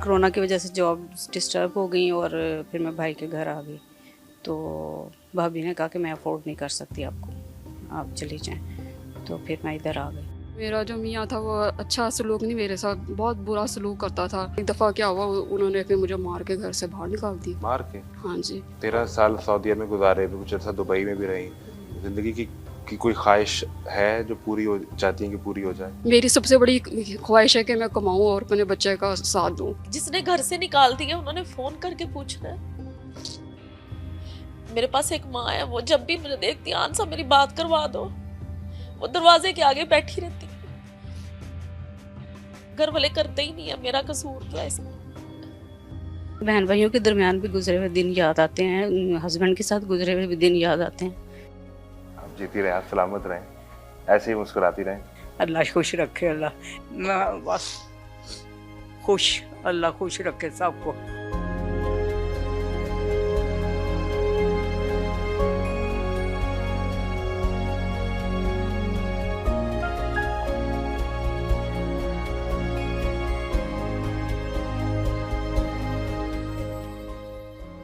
Corona की वजह से जॉब डिस्टर्ब हो गई और फिर मैं भाई के घर आ गई। तो भाभी ने कहा कि मैं अफोर्ड नहीं कर सकती आपको, आप चली जाएं। तो फिर मैं इधर आ गई। मेरा जो मियाँ था वो अच्छा सलूक नहीं, मेरे साथ बहुत बुरा सलूक करता था। एक दफ़ा क्या हुआ, उन्होंने फिर मुझे मार के घर से बाहर निकाल दी। मार के? हाँ जी। 13 साल सऊदीया में गुजारे, फिर कुछ अर्सा दुबई में भी रही। जिंदगी की कोई ख्वाहिश है जो पूरी हो चाहती है कि पूरी हो जाए? मेरी सबसे बड़ी ख्वाहिश है कि मैं कमाऊँ और अपने बच्चे का साथ दूँ। जिसने घर से निकाल दिया उन्होंने फोन करके पूछना है। मेरे पास एक माँ है, वो जब भी मुझे देखती है, आंसा मेरी बात करवा दो, वो दरवाजे के आगे बैठी रहती है। घर वाले करते ही नहीं है, मेरा कसूर क्या है इसमें? बहन भाइयों के दरमियान भी गुजरे हुए दिन याद आते हैं, हस्बैंड के साथ गुजरे हुए भी दिन याद आते हैं। आप जीती रहें, आप सलामत रहें, ऐसे ही मुस्कुराती रहें। अल्लाह खुश रखे, अल्लाह मैं बस खुश, अल्लाह खुश रखे सबको।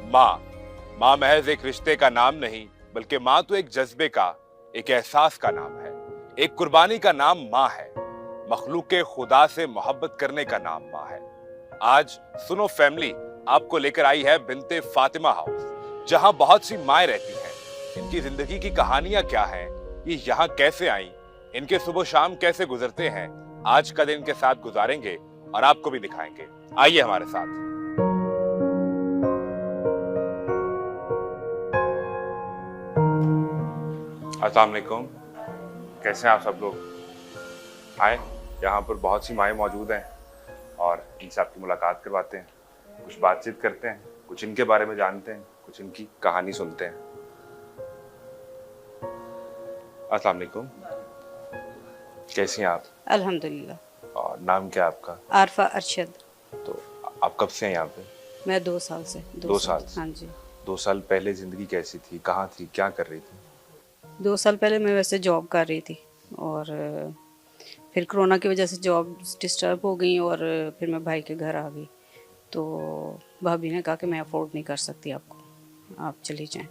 माँ, माँ महज एक रिश्ते का नाम नहीं, बल्कि माँ तो एक जज्बे का, एक एहसास का नाम है, एक कुर्बानी का नाम माँ है, मखलूक के खुदा से मोहब्बत करने का नाम माँ है। आज सुनो फैमिली आपको लेकर आई है बिनते फातिमा हाउस, जहां बहुत सी माएं रहती हैं। इनकी जिंदगी की कहानियां क्या हैं, ये यहाँ कैसे आई, इनके सुबह शाम कैसे गुजरते हैं, आज का दिन इनके साथ गुजारेंगे और आपको भी दिखाएंगे। आइए हमारे साथ। अस्सलाम वालेकुम, कैसे हैं आप सब लोग? आए, यहाँ पर बहुत सी माएँ मौजूद हैं और इनसे आपकी मुलाकात करवाते हैं, कुछ बातचीत करते हैं, कुछ इनके बारे में जानते हैं, कुछ इनकी कहानी सुनते हैं। अस्सलाम वालेकुम, कैसी हैं आप? अल्हम्दुलिल्लाह। और नाम क्या है आपका? आरफा अरशद। तो आप कब से हैं यहाँ पे? मैं 2 साल से। 2 साल? हाँ जी। 2 साल पहले जिंदगी कैसी थी, कहाँ थी, क्या कर रही थी? 2 साल पहले मैं वैसे जॉब कर रही थी और फिर कोरोना की वजह से जॉब डिस्टर्ब हो गई और फिर मैं भाई के घर आ गई। तो भाभी ने कहा कि मैं अफोर्ड नहीं कर सकती आपको, आप चली जाएं।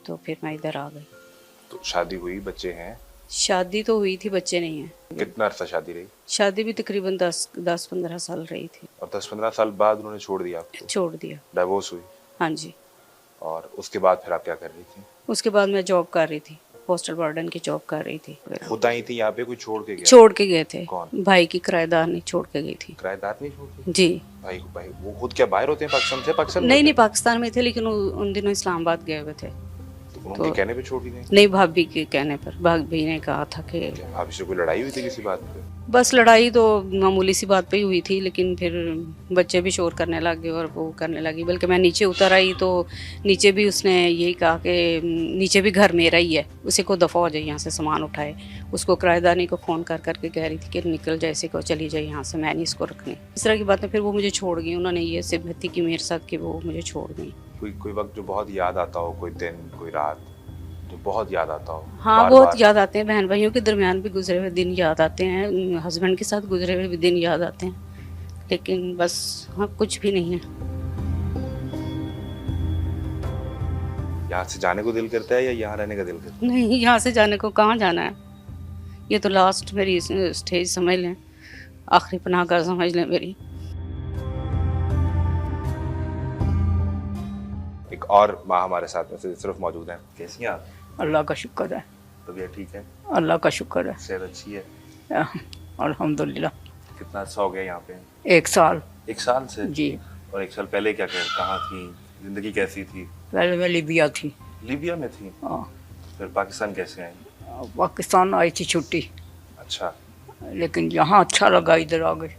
तो फिर मैं इधर आ गई। तो शादी हुई, बच्चे हैं? शादी तो हुई थी, बच्चे नहीं हैं। कितना अरसा शादी रही? शादी भी तकरीबन 10-15 साल रही थी। और 10-15 साल बाद उन्होंने छोड़ दिया आपको? छोड़ दिया। डाइवोर्स हुई? हाँ जी। और उसके बाद फिर आप क्या कर रही थी? उसके बाद मैं जॉब कर रही थी, पोस्टल वार्डन की जॉब कर रही थी। खुद आई थी यहाँ पे, कोई छोड़ के गया? छोड़ के गए थे। कौन? भाई की किराएदार नहीं छोड़ के गई थी। किराएदार नहीं छोड़ के? जी। भाई वो खुद क्या बाहर होते हैं, पाकिस्तान से? पाकिस्तान में नहीं होते नहीं, पाकिस्तान में थे लेकिन उन दिनों इस्लामाबाद गए हुए थे। हैं? तो उनके कहने पे छोड़ के गए? नहीं, भाभी के कहने पर। भाभी ने कहा था कि क्या भाभी से कोई लड़ाई हुई थी किसी बात पे? बस लड़ाई तो मामूली सी बात पे ही हुई थी, लेकिन फिर बच्चे भी शोर करने लगे और वो करने लगी। बल्कि मैं नीचे उतर आई तो नीचे भी उसने यही कहा कि नीचे भी घर मेरा ही है, उसे को दफ़ा हो जाए यहाँ से, सामान उठाए। उसको किराएदानी को फ़ोन कर करके कह रही थी कि निकल जाए, इसे को चली जाए यहाँ से, मैं नहीं इसको रखने। इस तरह की बातें। फिर वो मुझे छोड़ गई, उन्होंने ये सिम्पैथी की मेरे साथ कि वो मुझे छोड़ गई। कोई वक्त जो बहुत याद आता हो, कोई दिन, कोई रात जो बहुत याद आता हो? हाँ, बहुत याद आते हैं। बहन भाइयों के दरमियान भी गुजरे हुए दिन याद आते हैं, हस्बैंड के साथ गुजरे हुए भी दिन याद आते हैं, लेकिन बस हाँ, कुछ भी नहीं है। यहाँ से जाने को दिल करता है या यहाँ रहने का दिल करता है? नहीं, यहाँ से जाने को कहाँ जाना है, ये तो लास्ट मेरी स्टेज समझ लें, आखिरी पनाहगाह समझ लें मेरी। एक और माँ हमारे साथ में सिर्फ मौजूद है। कैसी हैं आप? अल्लाह का शुक्र है, तबीयत ठीक है? अल्लाह का शुक्र है, सेहत अच्छी है? अल्हम्दुलिल्लाह। कितना अच्छा हो गया यहाँ पे? 1 साल। 1 साल से? जी। और 1 साल पहले क्या कहाँ थी, जिंदगी कैसी थी? पहले मैं लीबिया थी। लीबिया में थी? हाँ। फिर पाकिस्तान कैसे आई? पाकिस्तान आई थी छुट्टी, अच्छा। लेकिन यहाँ अच्छा लगा, इधर आ गए।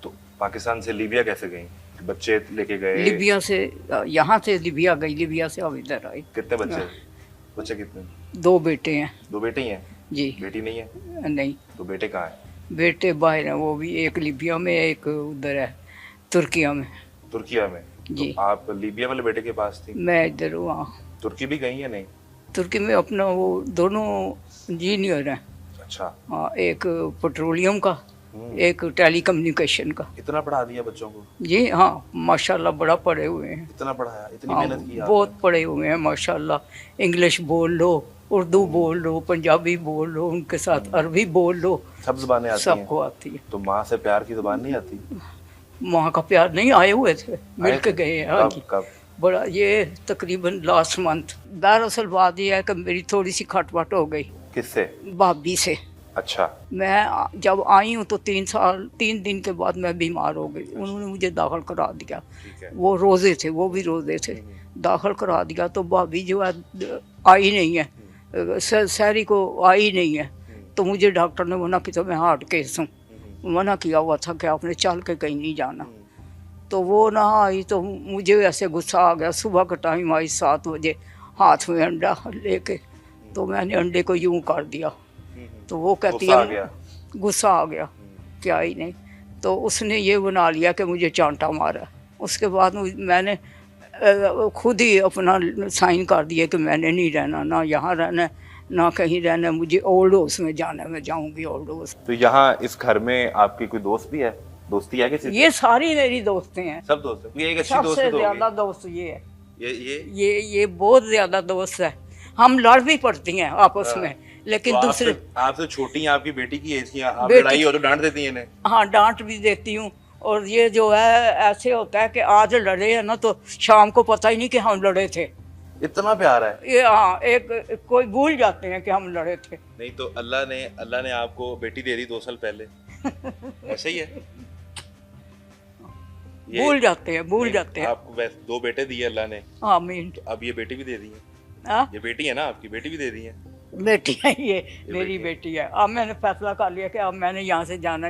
तो पाकिस्तान से लीबिया कैसे गई? बच्चे लेके गए? लीबिया से यहाँ से लीबिया गई, लीबिया से अब इधर आई। कितने बच्चे? बच्चे कितने? 2 बेटे हैं। 2 बेटे ही हैं? जी। बेटी नहीं है? नहीं, तो बेटे कहाँ हैं? बेटे बाहर हैं, वो भी एक लीबिया में, एक उधर है तुर्किया में। तुर्किया में? जी। तो आप लीबिया वाले बेटे के पास थी? मैं इधर वहाँ तुर्की भी गई है? नहीं? तुर्की में अपना वो दोनों इंजीनियर हैं। अच्छा। हाँ, एक पेट्रोलियम का एक टेली कम्युनिकेशन का। इतना पढ़ा दिया बच्चों को? जी हाँ, माशाल्लाह बड़ा पढ़े हुए हैं। इतना पढ़ाया, इतनी हाँ, मेहनत की आपने? बहुत पढ़े हुए हैं माशाल्लाह। इंग्लिश बोल लो, उर्दू बोल लो, पंजाबी बोल लो, उनके साथ अरबी बोल लो, सब जुबानें आती हैं? सबको आती है। तो माँ से प्यार की जुबान नहीं आती? माँ का प्यार नहीं, आए हुए थे, मिल के गए हैं। हाँ जी, कब? बड़ा ये तकरीबन लास्ट मंथ। दरअसल बात ये है कि मेरी थोड़ी सी खटपट हो गई किससे? भाभी से। अच्छा। मैं जब आई हूँ तो 3 दिन के बाद मैं बीमार हो गई। उन्होंने मुझे दाखिल करा दिया। ठीक है। वो रोज़े थे, वो भी रोज़े थे। दाखिल करा दिया तो भाभी जो है आई नहीं है, सहरी को आई नहीं है। तो मुझे डॉक्टर ने मना किया, तो मैं हार्ट केस हूँ, मना किया हुआ था कि आपने चल के कहीं नहीं जाना। तो वो ना आई तो मुझे ऐसे गुस्सा आ गया। सुबह का टाइम आई 7 बजे, हाथ में अंडा लेके, तो मैंने अंडे को यूं कर दिया। तो वो कहती गुस्सा आ है, गया? गुस्सा आ गया, क्या ही नहीं। तो उसने ये बना लिया कि मुझे चांटा मारा। उसके बाद मैंने खुद ही अपना साइन कर दिया कि मैंने नहीं रहना, ना यहाँ रहना ना कहीं रहना, मुझे ओल्ड हाउस में जाना, मैं जाऊँगी ओल्ड हाउस। तो यहाँ इस घर में आपकी कोई दोस्त भी है? दोस्ती है किसी से? ये सारी मेरी दोस्तें हैं। सब दोस्त है? ये एक अच्छी दोस्त सबसे भी तो ज्यादा होगी। दोस्त ये है। ये ये बहुत ज्यादा दोस्त है। हम लड़ भी पड़ती हैं आपस में, लेकिन तो दूसरे आपसे छोटी हैं, आपकी बेटी की एज की, आप बेटी- लड़ाई हो तो डांट देती हैं इन्हें? हाँ, डांट भी देती हूँ। और ये जो है ऐसे होता है कि आज लड़े हैं ना तो शाम को पता ही नहीं कि हम लड़े थे। इतना प्यार है? ये हाँ, एक कोई भूल जाते हैं कि हम लड़े थे। नहीं तो अल्लाह ने आपको बेटी दे दी 2 साल पहले, ऐसे ही है? भूल जाते हैं। आपको वैसे 2 बेटे दिए अल्लाह ने, आमीन। अब ये बेटी भी दे दी है। हाँ, ये बेटी है ना आपकी, बेटी भी दे दी है? बेटी है, ये मेरी बेटी है। अब मैंने फैसला कर लिया कि अब मैंने यहाँ से जाना